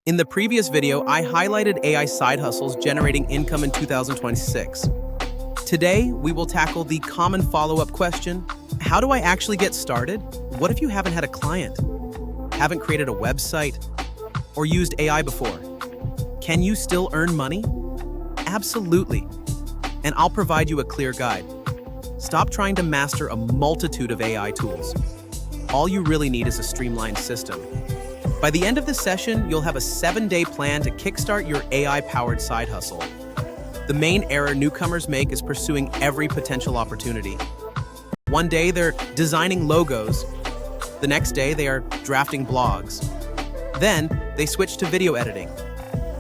In the previous video, I highlighted AI side hustles generating income in 2026. Today, we will tackle the common follow-up question: how do I actually get started? What if you haven't had a client, haven't created a website, or used AI before? Can you still earn money? Absolutely. And I'll provide you a clear guide. Stop trying to master a multitude of AI tools. All you really need is a streamlined system. By the end of this session, you'll have a 7-day plan to kickstart your AI-powered side hustle. The main error newcomers make is pursuing every potential opportunity. One day, they're designing logos. The next day, they are drafting blogs. Then, they switch to video editing.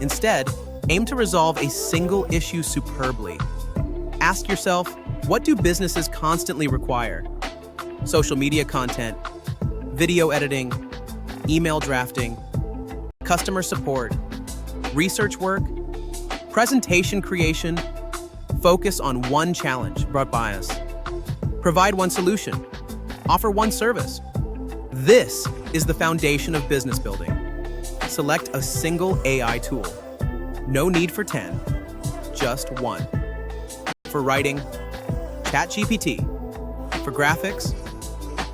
Instead, aim to resolve a single issue superbly. Ask yourself, what do businesses constantly require? Social media content, video editing, email drafting, customer support, research work, presentation creation. Focus on one challenge brought by us. Provide one solution. Offer one service. This is the foundation of business building. Select a single AI tool. No need for 10, just one. For writing, ChatGPT. For graphics,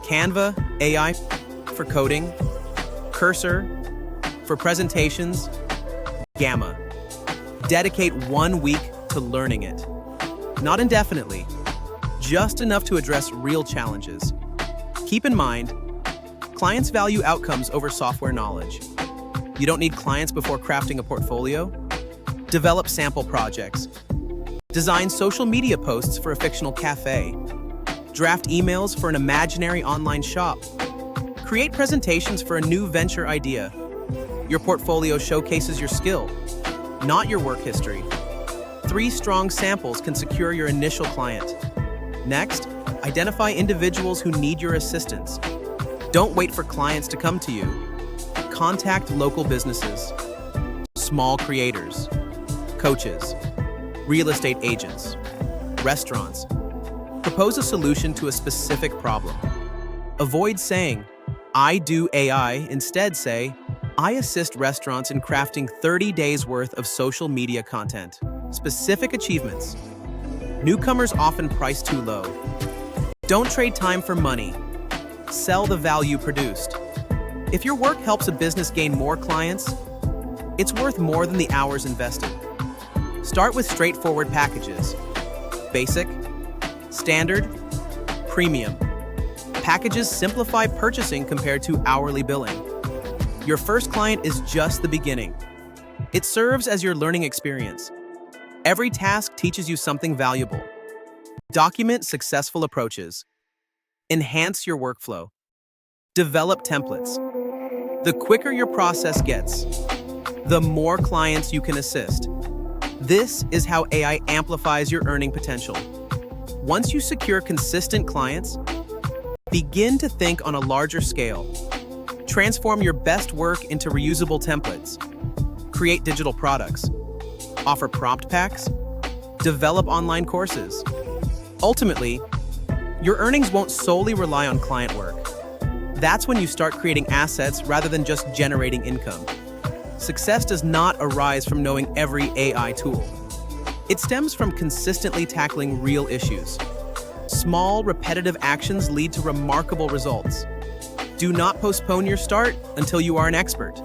Canva AI. For coding, Cursor. For presentations, Gamma. Dedicate 1 week to learning it. Not indefinitely, just enough to address real challenges. Keep in mind, clients value outcomes over software knowledge. You don't need clients before crafting a portfolio. Develop sample projects. Design social media posts for a fictional cafe. Draft emails for an imaginary online shop. Create presentations for a new venture idea. Your portfolio showcases your skill, not your work history. 3 strong samples can secure your initial client. Next, identify individuals who need your assistance. Don't wait for clients to come to you. Contact local businesses, small creators, coaches, real estate agents, restaurants. Propose a solution to a specific problem. Avoid saying, "I do AI," instead say, "I assist restaurants in crafting 30 days worth of social media content." Specific achievements. Newcomers often price too low. Don't trade time for money. Sell the value produced. If your work helps a business gain more clients, it's worth more than the hours invested. Start with straightforward packages. Basic, standard, premium. Packages simplify purchasing compared to hourly billing. Your first client is just the beginning. It serves as your learning experience. Every task teaches you something valuable. Document successful approaches. Enhance your workflow. Develop templates. The quicker your process gets, the more clients you can assist. This is how AI amplifies your earning potential. Once you secure consistent clients, begin to think on a larger scale. Transform your best work into reusable templates. Create digital products. Offer prompt packs. Develop online courses. Ultimately, your earnings won't solely rely on client work. That's when you start creating assets rather than just generating income. Success does not arise from knowing every AI tool. It stems from consistently tackling real issues. Small, repetitive actions lead to remarkable results. Do not postpone your start until you are an expert.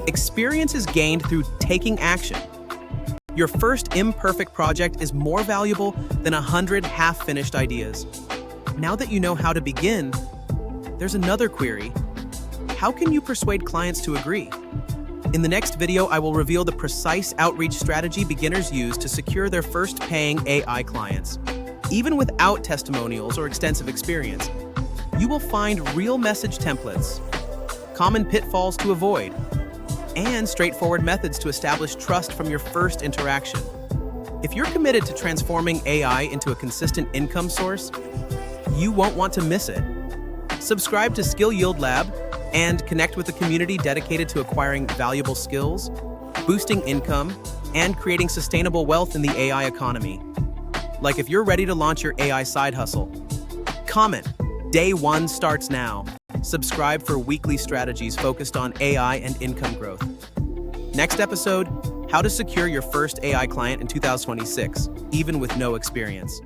Experience is gained through taking action. Your first imperfect project is more valuable than 100 half-finished ideas. Now that you know how to begin, there's another query. How can you persuade clients to agree? In the next video, I will reveal the precise outreach strategy beginners use to secure their first paying AI clients. Even without testimonials or extensive experience, you will find real message templates, common pitfalls to avoid, and straightforward methods to establish trust from your first interaction. If you're committed to transforming AI into a consistent income source, you won't want to miss it. Subscribe to Skill Yield Lab and connect with a community dedicated to acquiring valuable skills, boosting income, and creating sustainable wealth in the AI economy. Like if you're ready to launch your AI side hustle, comment, "Day 1 starts now." Subscribe for weekly strategies focused on AI and income growth. Next episode, how to secure your first AI client in 2026, even with no experience.